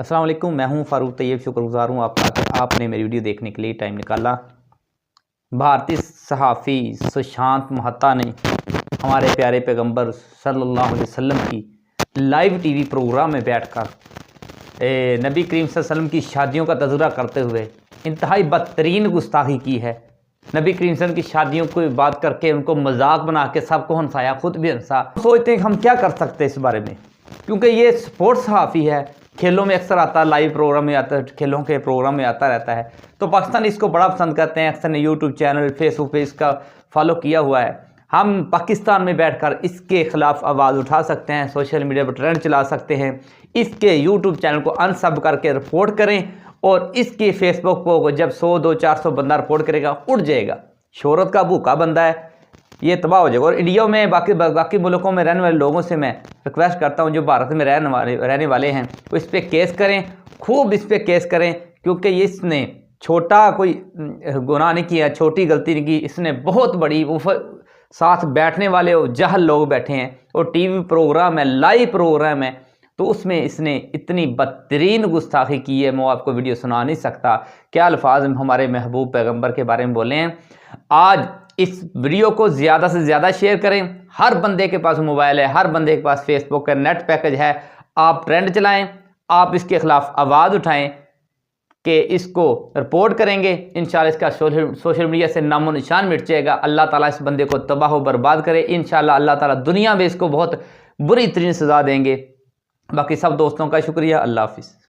अस्सलाम वालेकुम, मैं हूं फारूक तैयब। शुक्रगुजार हूं आपका कि आपने मेरी वीडियो देखने के लिए टाइम निकाला। भारतीय सहाफ़ी सुशांत महता ने हमारे प्यारे पैगंबर सल्लल्लाहु अलैहि वसल्लम की लाइव टीवी प्रोग्राम में बैठकर नबी करीम सल्लल्लाहु अलैहि वसल्लम की शादियों का तज़किरा करते हुए इंतहाई बदतरीन गुस्ताखी की है। नबी करीम सल्लल्लाहु अलैहि वसल्लम की शादियों को बात करके उनको मजाक बना के सबको हंसाया, खुद भी हंसा। सोचते हैं कि हम क्या कर सकते हैं इस बारे में, क्योंकि ये स्पोर्ट्स सहाफ़ी है, खेलों में अक्सर आता है, लाइव प्रोग्राम में आता है, खेलों के प्रोग्राम में आता रहता है। तो पाकिस्तान इसको बड़ा पसंद करते हैं। अक्सर ने यूट्यूब चैनल, फेसबुक पे इसका फॉलो किया हुआ है। हम पाकिस्तान में बैठकर इसके ख़िलाफ़ आवाज़ उठा सकते हैं, सोशल मीडिया पर ट्रेंड चला सकते हैं। इसके यूट्यूब चैनल को अनसब करके रिपोर्ट करें और इसके फेसबुक को जब 100-200-400 बंदा रिपोर्ट करेगा, उड़ जाएगा। शोहरत का भूखा बंदा है, ये तबाह हो जाएगा। और इंडिया में बाकी मुल्कों में रहने वाले लोगों से मैं रिक्वेस्ट करता हूं, जो भारत में रहने वाले हैं, वो इस पर केस करें, खूब इस पर केस करें, क्योंकि इसने छोटा कोई गुनाह नहीं किया, छोटी गलती नहीं की। इसने बहुत बड़ी साथ बैठने वाले जहल लोग बैठे हैं और टीवी प्रोग्राम है, लाइव प्रोग्राम है, तो उसमें इसने इतनी बदतरीन गुस्ताखी की है, मैं आपको वीडियो सुना नहीं सकता। क्या अल्फाज हमारे महबूब पैगंबर के बारे में बोले हैं। आज इस वीडियो को ज़्यादा से ज़्यादा शेयर करें। हर बंदे के पास मोबाइल है, हर बंदे के पास फेसबुक का नेट पैकेज है। आप ट्रेंड चलाएं, आप इसके ख़िलाफ़ आवाज़ उठाएं कि इसको रिपोर्ट करेंगे। इंशाल्लाह इसका सोशल मीडिया से नामो निशान मिट जाएगा। अल्लाह ताला इस बंदे को तबाह व बर्बाद करे। इंशाल्लाह अल्लाह ताला दुनिया में इसको बहुत बुरी तरीन सज़ा देंगे। बाकी सब दोस्तों का शुक्रिया। अल्लाह हाफिज़।